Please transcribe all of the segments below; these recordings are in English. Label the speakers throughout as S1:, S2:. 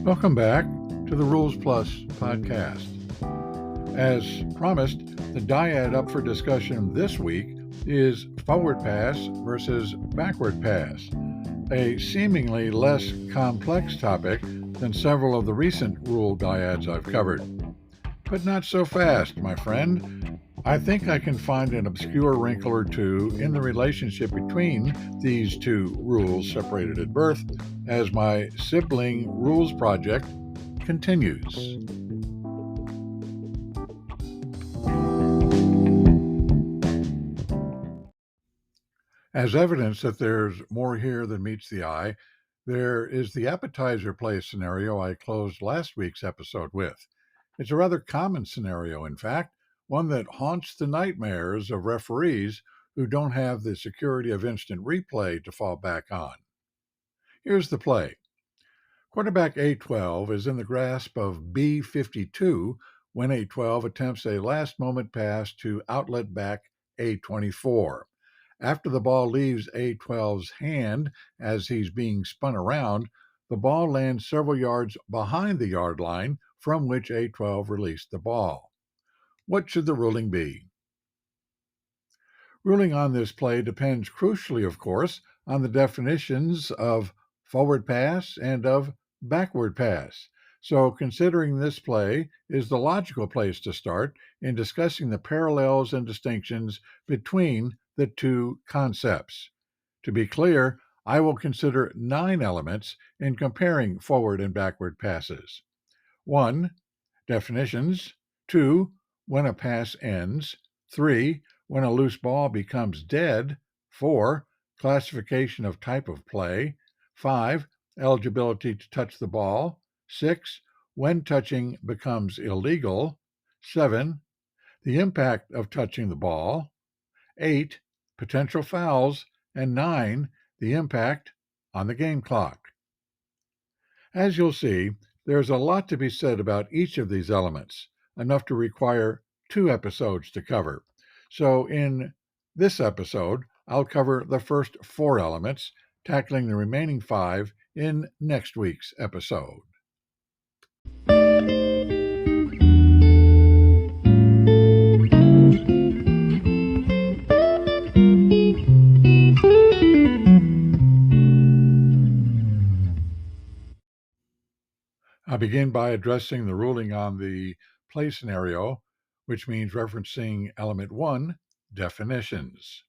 S1: Welcome back to the Rules Plus podcast. As promised, the dyad up for discussion this week is forward pass versus backward pass, a seemingly less complex topic than several of the recent rule dyads I've covered. But not so fast, my friend. I think I can find an obscure wrinkle or two in the relationship between these two rules separated at birth as my sibling rules project continues. As evidence that there's more here than meets the eye, there is the appetizer play scenario I closed last week's episode with. It's a rather common scenario, in fact, one that haunts the nightmares of referees who don't have the security of instant replay to fall back on. Here's the play. Quarterback A12 is in the grasp of B52 when A12 attempts a last-moment pass to outlet back A24. After the ball leaves A12's hand as he's being spun around, the ball lands several yards behind the yard line from which A12 released the ball. What should the ruling be? Ruling on this play depends crucially, of course, on the definitions of forward pass and of backward pass. So considering this play is the logical place to start in discussing the parallels and distinctions between the two concepts. To be clear, I will consider 9 elements in comparing forward and backward passes. 1. Definitions. 2. When a pass ends. 3. When a loose ball becomes dead. 4. Classification of type of play. 5. Eligibility to touch the ball. 6. When touching becomes illegal. 7. The impact of touching the ball. 8. Potential fouls. And 9. The impact on the game clock. As you'll see, there's a lot to be said about each of these elements, enough to require 2 episodes to cover. So in this episode, I'll cover the first 4 elements, tackling the remaining 5 in next week's episode. I'll begin by addressing the ruling on the play scenario, which means referencing element 1, definitions.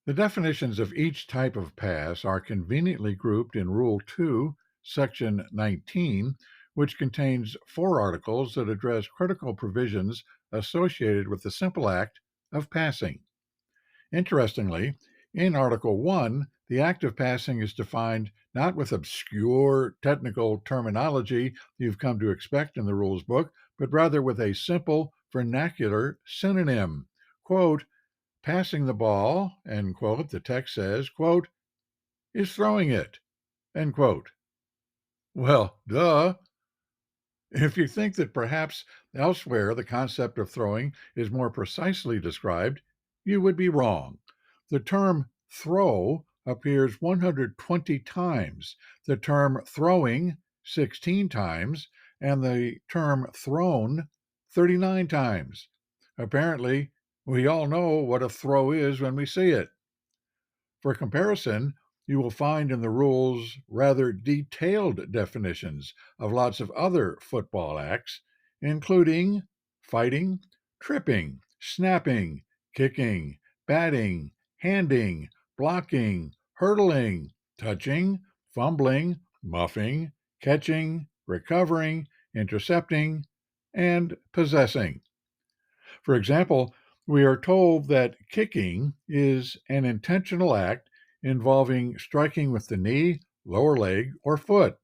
S1: The definitions of each type of pass are conveniently grouped in Rule 2, Section 19, which contains 4 articles that address critical provisions associated with the simple act of passing. Interestingly, in Article 1, the act of passing is defined not with obscure technical terminology you've come to expect in the rules book, but rather with a simple vernacular synonym. Quote, passing the ball, end quote, the text says, quote, is throwing it, end quote. Well, duh. If you think that perhaps elsewhere the concept of throwing is more precisely described, you would be wrong. The term throw appears 120 times, the term throwing 16 times, and the term thrown 39 times. Apparently, we all know what a throw is when we see it. For comparison, you will find in the rules rather detailed definitions of lots of other football acts, including fighting, tripping, snapping, kicking, batting, handing, blocking, hurdling, touching, fumbling, muffing, catching, recovering, intercepting, and possessing. For example, we are told that kicking is an intentional act involving striking with the knee, lower leg, or foot.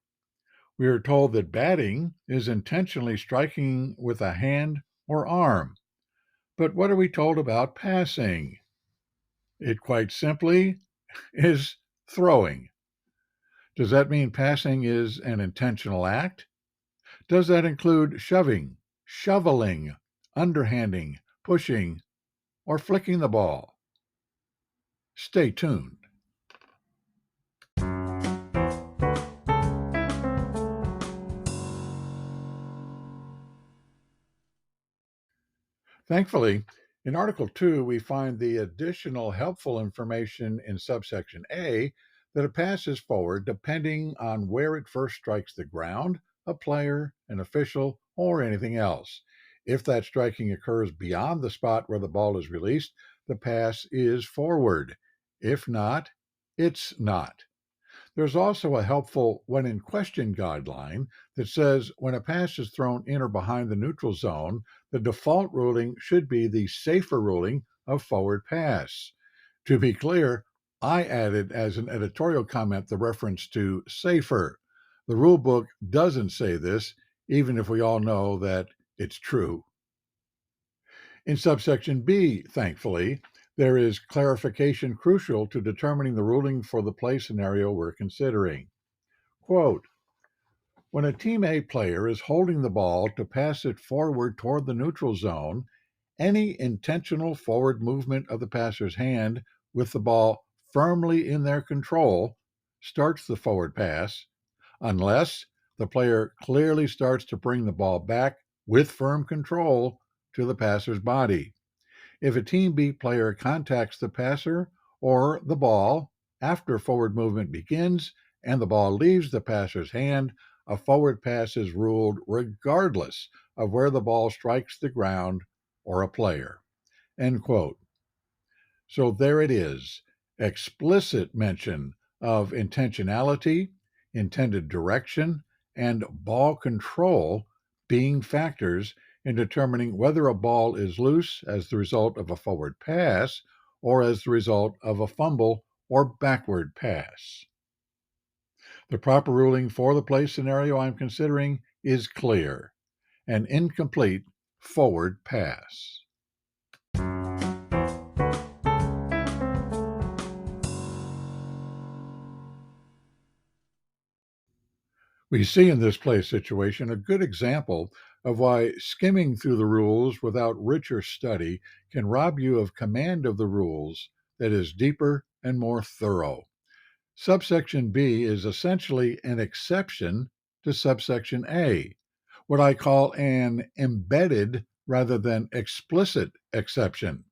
S1: We are told that batting is intentionally striking with a hand or arm. But what are we told about passing? It quite simply is throwing. Does that mean passing is an intentional act? Does that include shoving, shoveling, underhanding, pushing, or flicking the ball? Stay tuned. Thankfully, in Article 2, we find the additional helpful information in subsection A that it passes forward depending on where it first strikes the ground, a player, an official, or anything else. If that striking occurs beyond the spot where the ball is released, the pass is forward. If not, it's not. There's also a helpful when in question guideline that says when a pass is thrown in or behind the neutral zone, the default ruling should be the safer ruling of forward pass. To be clear, I added as an editorial comment the reference to safer. The rule book doesn't say this, even if we all know that it's true. In subsection B, thankfully, there is clarification crucial to determining the ruling for the play scenario we're considering. Quote, when a Team A player is holding the ball to pass it forward toward the neutral zone, any intentional forward movement of the passer's hand with the ball firmly in their control starts the forward pass, unless the player clearly starts to bring the ball back with firm control to the passer's body. If a Team B player contacts the passer or the ball after forward movement begins and the ball leaves the passer's hand, a forward pass is ruled regardless of where the ball strikes the ground or a player. End quote. So there it is, explicit mention of intentionality, intended direction, and ball control being factors in determining whether a ball is loose as the result of a forward pass or as the result of a fumble or backward pass. The proper ruling for the play scenario I'm considering is clear: an incomplete forward pass. We see in this play situation a good example of why skimming through the rules without richer study can rob you of command of the rules that is deeper and more thorough. Subsection B is essentially an exception to subsection A, what I call an embedded rather than explicit exception.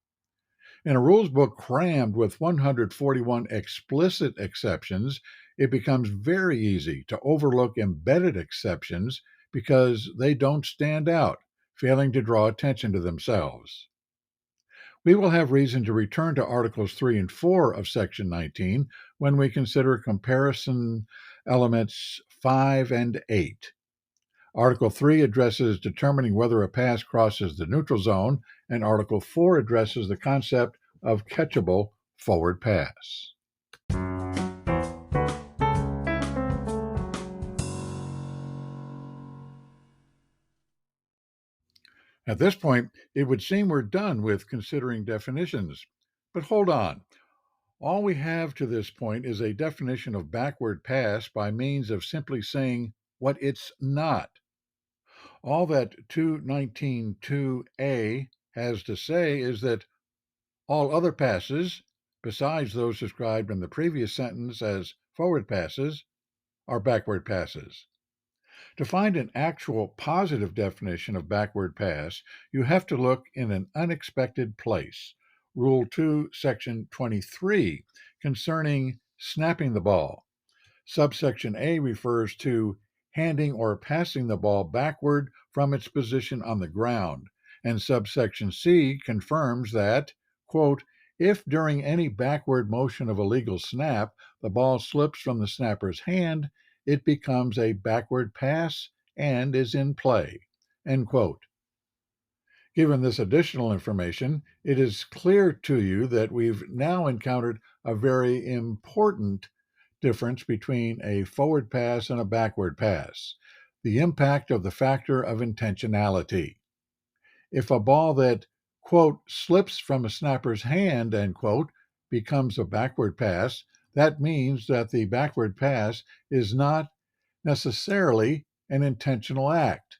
S1: In a rules book crammed with 141 explicit exceptions, it becomes very easy to overlook embedded exceptions because they don't stand out, failing to draw attention to themselves. We will have reason to return to Articles 3 and 4 of Section 19 when we consider comparison elements 5 and 8. Article 3 addresses determining whether a pass crosses the neutral zone, and Article 4 addresses the concept of catchable forward pass. At this point, it would seem we're done with considering definitions. But hold on. All we have to this point is a definition of backward pass by means of simply saying what it's not. All that 219.2a has to say is that all other passes, besides those described in the previous sentence as forward passes, are backward passes. To find an actual positive definition of backward pass, you have to look in an unexpected place. Rule 2, Section 23, concerning snapping the ball. Subsection A refers to handing or passing the ball backward from its position on the ground, and subsection C confirms that, quote, if during any backward motion of a legal snap the ball slips from the snapper's hand, it becomes a backward pass and is in play, end quote. Given this additional information, it is clear to you that we've now encountered a very important difference between a forward pass and a backward pass: the impact of the factor of intentionality. If a ball that, quote, slips from a snapper's hand, end quote, becomes a backward pass, that means that the backward pass is not necessarily an intentional act.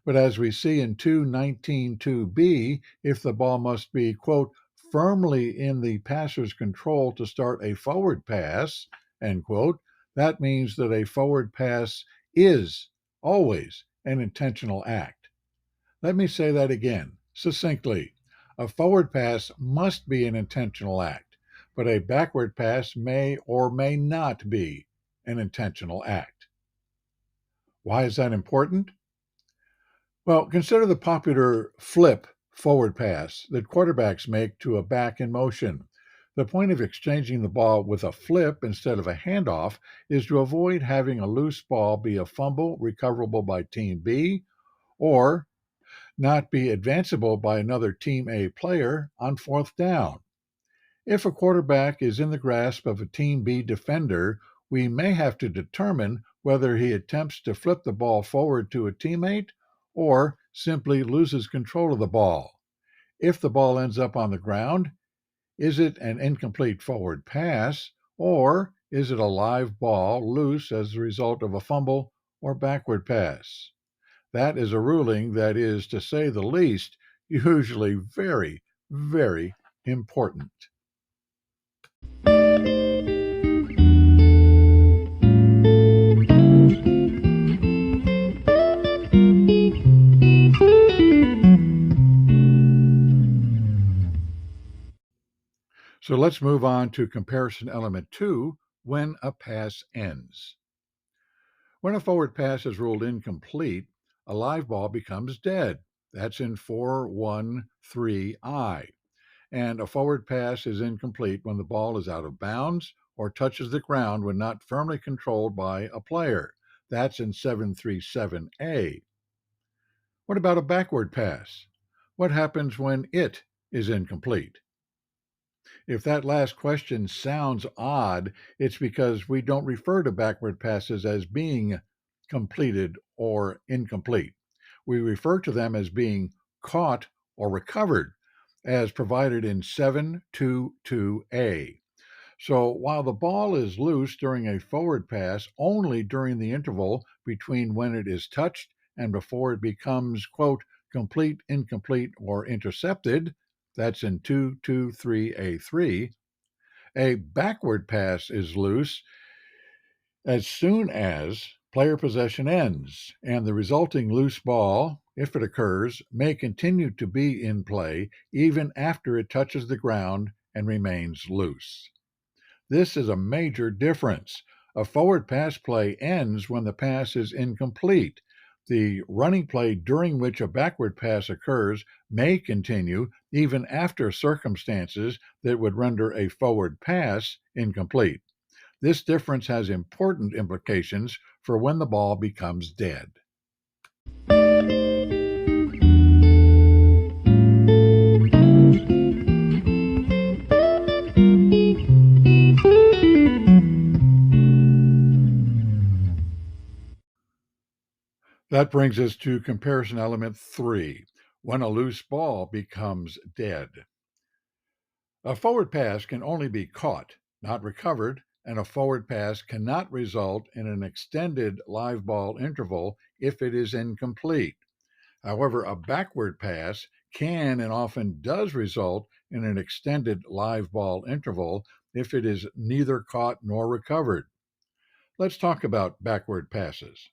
S1: But as we see in 219.2b, if the ball must be, quote, firmly in the passer's control to start a forward pass, end quote, that means that a forward pass is always an intentional act. Let me say that again. Succinctly, a forward pass must be an intentional act, but a backward pass may or may not be an intentional act. Why is that important? Well, consider the popular flip forward pass that quarterbacks make to a back in motion. The point of exchanging the ball with a flip instead of a handoff is to avoid having a loose ball be a fumble recoverable by Team B or not be advanceable by another Team A player on fourth down. If a quarterback is in the grasp of a Team B defender, we may have to determine whether he attempts to flip the ball forward to a teammate or simply loses control of the ball. If the ball ends up on the ground, is it an incomplete forward pass or is it a live ball loose as a result of a fumble or backward pass? That is a ruling that is, to say the least, usually very, very important. So let's move on to comparison element 2, when a pass ends. When a forward pass is ruled incomplete, a live ball becomes dead. That's in 4-1-3I. And a forward pass is incomplete when the ball is out of bounds or touches the ground when not firmly controlled by a player. That's in 7-3-7A. What about a backward pass? What happens when it is incomplete? If that last question sounds odd, it's because we don't refer to backward passes as being completed or incomplete. We refer to them as being caught or recovered, as provided in 7-2-2A. So while the ball is loose during a forward pass only during the interval between when it is touched and before it becomes, quote, complete, incomplete, or intercepted, that's in 2-2-3-A3, a backward pass is loose as soon as player possession ends, and the resulting loose ball, if it occurs, may continue to be in play even after it touches the ground and remains loose. This is a major difference. A forward pass play ends when the pass is incomplete. The running play during which a backward pass occurs may continue even after circumstances that would render a forward pass incomplete. This difference has important implications for when the ball becomes dead. That brings us to comparison element 3, when a loose ball becomes dead. A forward pass can only be caught, not recovered, and a forward pass cannot result in an extended live ball interval if it is incomplete. However, a backward pass can and often does result in an extended live ball interval if it is neither caught nor recovered. Let's talk about backward passes.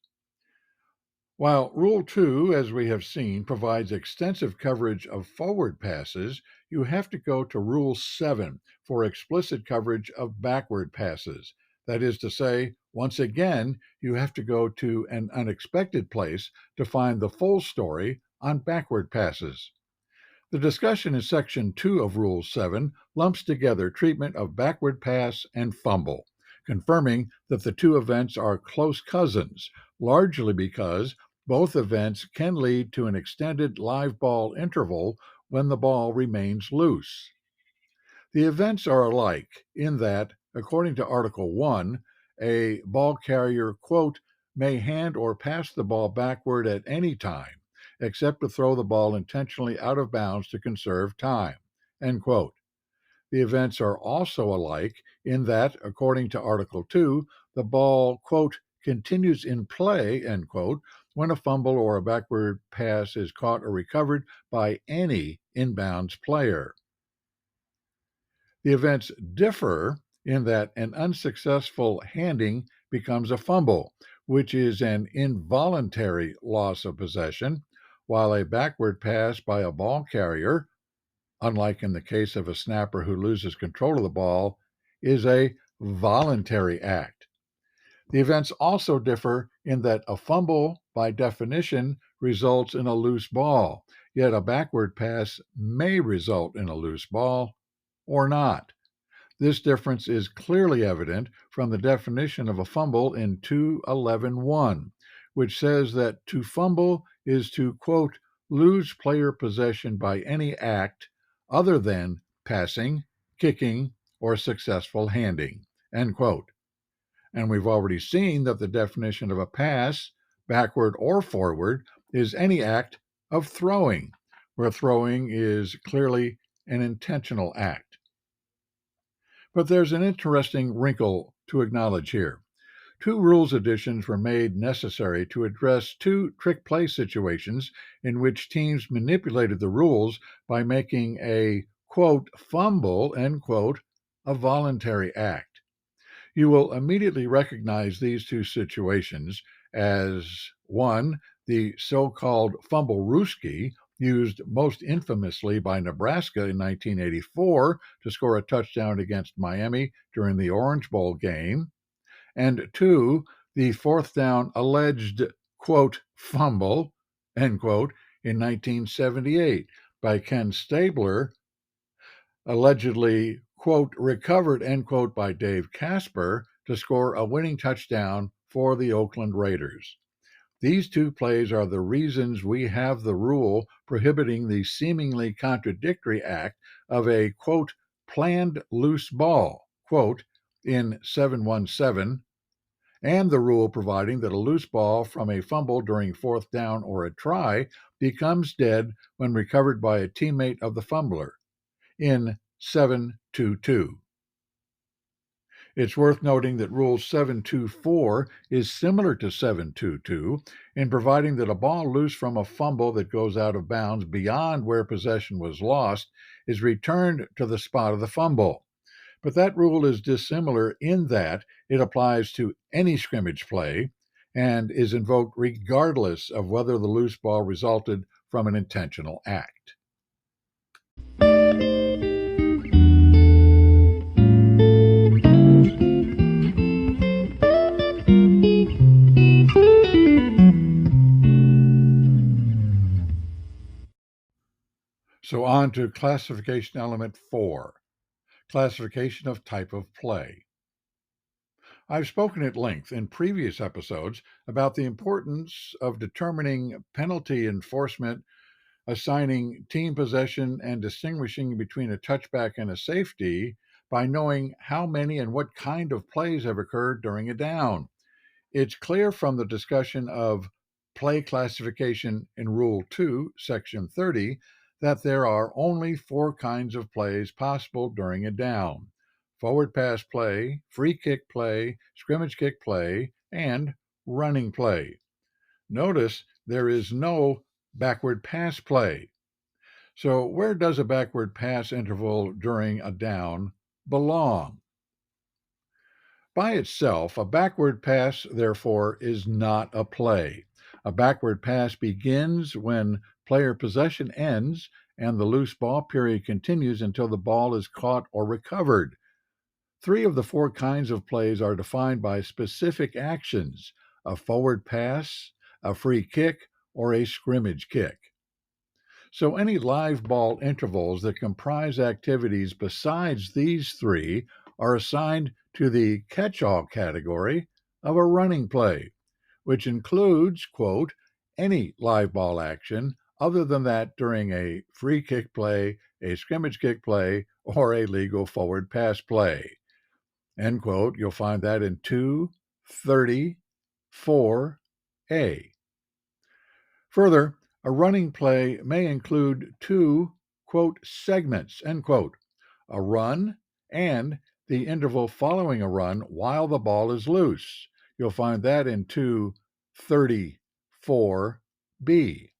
S1: While Rule 2, as we have seen, provides extensive coverage of forward passes, you have to go to Rule 7 for explicit coverage of backward passes. That is to say, once again, you have to go to an unexpected place to find the full story on backward passes. The discussion in Section 2 of Rule 7 lumps together treatment of backward pass and fumble, confirming that the two events are close cousins, largely because both events can lead to an extended live ball interval when the ball remains loose. The events are alike in that, according to Article 1, a ball carrier, quote, may hand or pass the ball backward at any time, except to throw the ball intentionally out of bounds to conserve time, end quote. The events are also alike in that, according to Article 2, the ball, quote, continues in play, end quote, when a fumble or a backward pass is caught or recovered by any inbounds player. The events differ in that an unsuccessful handing becomes a fumble, which is an involuntary loss of possession, while a backward pass by a ball carrier, unlike in the case of a snapper who loses control of the ball, is a voluntary act. The events also differ in that a fumble, by definition, results in a loose ball, yet a backward pass may result in a loose ball or not. This difference is clearly evident from the definition of a fumble in 2:11:1, which says that to fumble is to, quote, lose player possession by any act other than passing, kicking, or successful handing, end quote. And we've already seen that the definition of a pass, backward or forward, is any act of throwing, where throwing is clearly an intentional act. But there's an interesting wrinkle to acknowledge here. Two rules additions were made necessary to address two trick play situations in which teams manipulated the rules by making a, quote, fumble, end quote, a voluntary act. You will immediately recognize these two situations as one, the so called fumble-rooski, used most infamously by Nebraska in 1984 to score a touchdown against Miami during the Orange Bowl game, and two, the fourth down alleged, quote, fumble, end quote, in 1978 by Ken Stabler, allegedly, quote, recovered, end quote, by Dave Casper to score a winning touchdown for the Oakland Raiders. These two plays are the reasons we have the rule prohibiting the seemingly contradictory act of a, quote, planned loose ball, quote, in 717, and the rule providing that a loose ball from a fumble during fourth down or a try becomes dead when recovered by a teammate of the fumbler in 722. It's worth noting that Rule 724 is similar to 722 in providing that a ball loose from a fumble that goes out of bounds beyond where possession was lost is returned to the spot of the fumble. But that rule is dissimilar in that it applies to any scrimmage play and is invoked regardless of whether the loose ball resulted from an intentional act. So on to classification element 4, classification of type of play. I've spoken at length in previous episodes about the importance of determining penalty enforcement, assigning team possession, and distinguishing between a touchback and a safety by knowing how many and what kind of plays have occurred during a down. It's clear from the discussion of play classification in Rule 2, Section 30, that there are only 4 kinds of plays possible during a down: forward pass play, free kick play, scrimmage kick play, and running play. Notice there is no backward pass play. So where does a backward pass interval during a down belong? By itself, a backward pass, therefore, is not a play. A backward pass begins when player possession ends and the loose ball period continues until the ball is caught or recovered. 3 of the 4 kinds of plays are defined by specific actions: a forward pass, a free kick, or a scrimmage kick. So any live ball intervals that comprise activities besides these 3 are assigned to the catch-all category of a running play, which includes, quote, any live ball action other than that during a free kick play, a scrimmage kick play, or a legal forward pass play, end quote. You'll find that in 2:34a. Further, a running play may include 2, quote, segments, end quote, a run and the interval following a run while the ball is loose. You'll find that in 2:34b.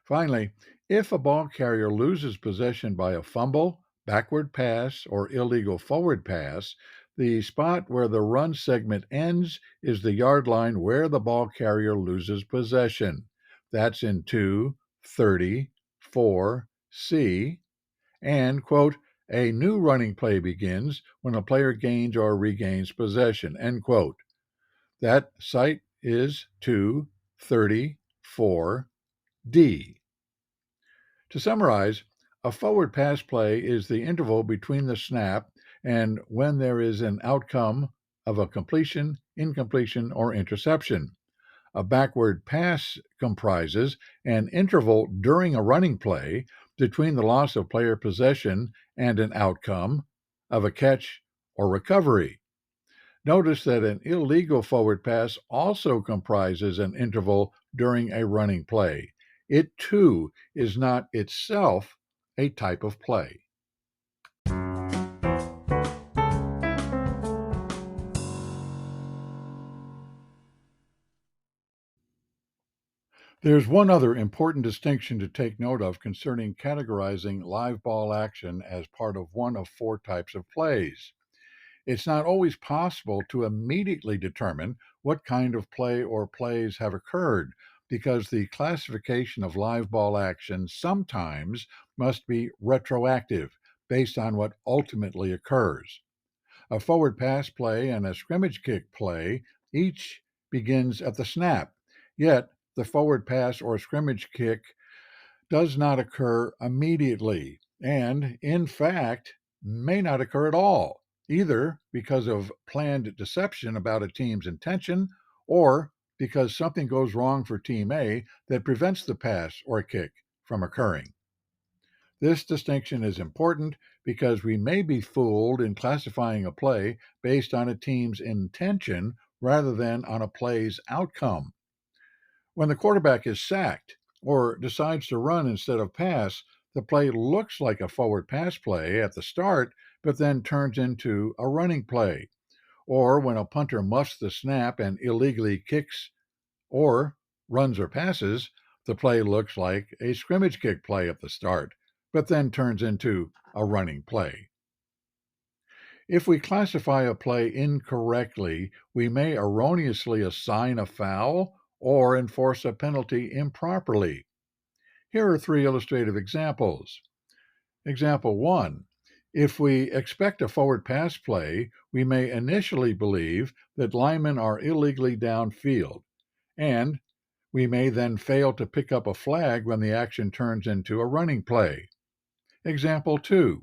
S1: Finally, if a ball carrier loses possession by a fumble, backward pass, or illegal forward pass, the spot where the run segment ends is the yard line where the ball carrier loses possession. That's in 2:30:4C, and, quote, a new running play begins when a player gains or regains possession, end quote. That site is 2:34D. To summarize, a forward pass play is the interval between the snap and when there is an outcome of a completion, incompletion, or interception. A backward pass comprises an interval during a running play between the loss of player possession and an outcome of a catch or recovery. Notice that an illegal forward pass also comprises an interval during a running play. It, too, is not itself a type of play. There's one other important distinction to take note of concerning categorizing live ball action as part of one of four types of plays. It's not always possible to immediately determine what kind of play or plays have occurred because the classification of live ball action sometimes must be retroactive based on what ultimately occurs. A forward pass play and a scrimmage kick play each begins at the snap, yet the forward pass or scrimmage kick does not occur immediately and, in fact, may not occur at all, either because of planned deception about a team's intention or because something goes wrong for Team A that prevents the pass or kick from occurring. This distinction is important because we may be fooled in classifying a play based on a team's intention rather than on a play's outcome. When the quarterback is sacked or decides to run instead of pass, the play looks like a forward pass play at the start, but then turns into a running play. Or when a punter muffs the snap and illegally kicks or runs or passes, the play looks like a scrimmage kick play at the start, but then turns into a running play. If we classify a play incorrectly, we may erroneously assign a foul or enforce a penalty improperly. Here are three illustrative examples. Example 1. If we expect a forward pass play, we may initially believe that linemen are illegally downfield, and we may then fail to pick up a flag when the action turns into a running play. Example 2.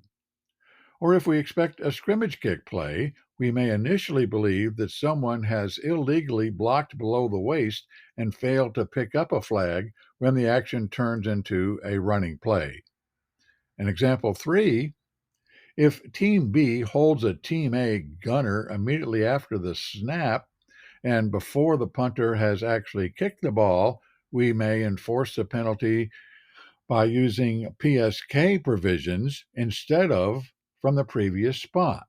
S1: Or if we expect a scrimmage kick play, we may initially believe that someone has illegally blocked below the waist and failed to pick up a flag when the action turns into a running play. And example 3, if Team B holds a Team A gunner immediately after the snap and before the punter has actually kicked the ball, we may enforce the penalty by using PSK provisions instead of from the previous spot.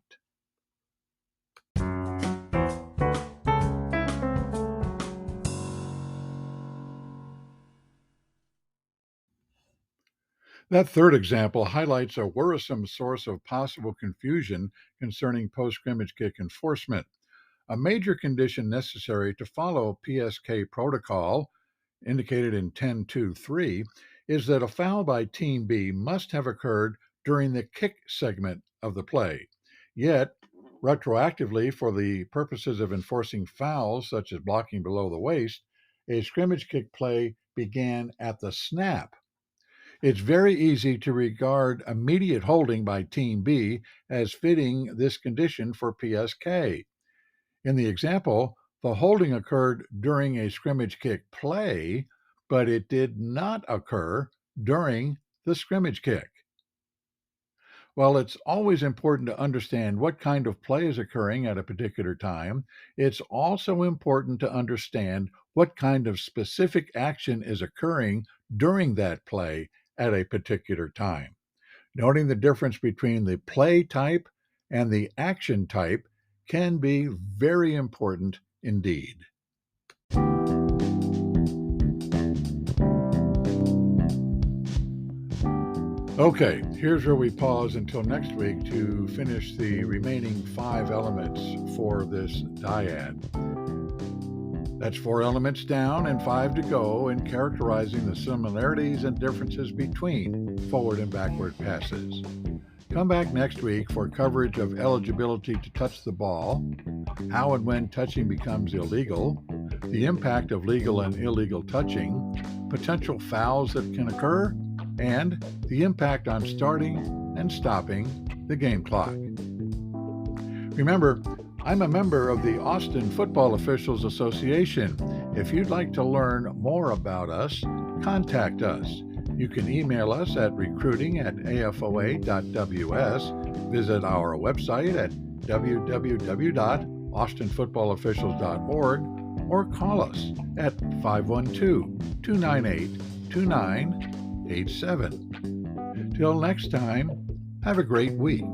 S1: That third example highlights a worrisome source of possible confusion concerning post-scrimmage kick enforcement. A major condition necessary to follow PSK protocol, indicated in 10.2.3, is that a foul by Team B must have occurred during the kick segment of the play. Yet, retroactively, for the purposes of enforcing fouls such as blocking below the waist, a scrimmage kick play began at the snap. It's very easy to regard immediate holding by Team B as fitting this condition for PSK. In the example, the holding occurred during a scrimmage kick play, but it did not occur during the scrimmage kick. While it's always important to understand what kind of play is occurring at a particular time, it's also important to understand what kind of specific action is occurring during that play at a particular time. Noting the difference between the play type and the action type can be very important indeed. Okay, here's where we pause until next week to finish the remaining 5 elements for this dyad. That's 4 elements down and 5 to go in characterizing the similarities and differences between forward and backward passes. Come back next week for coverage of eligibility to touch the ball, how and when touching becomes illegal, the impact of legal and illegal touching, potential fouls that can occur, and the impact on starting and stopping the game clock. Remember, I'm a member of the Austin Football Officials Association. If you'd like to learn more about us, contact us. You can email us at recruiting@afoa.ws, visit our website at www.austinfootballofficials.org, or call us at 512-298-2987. Till next time, have a great week.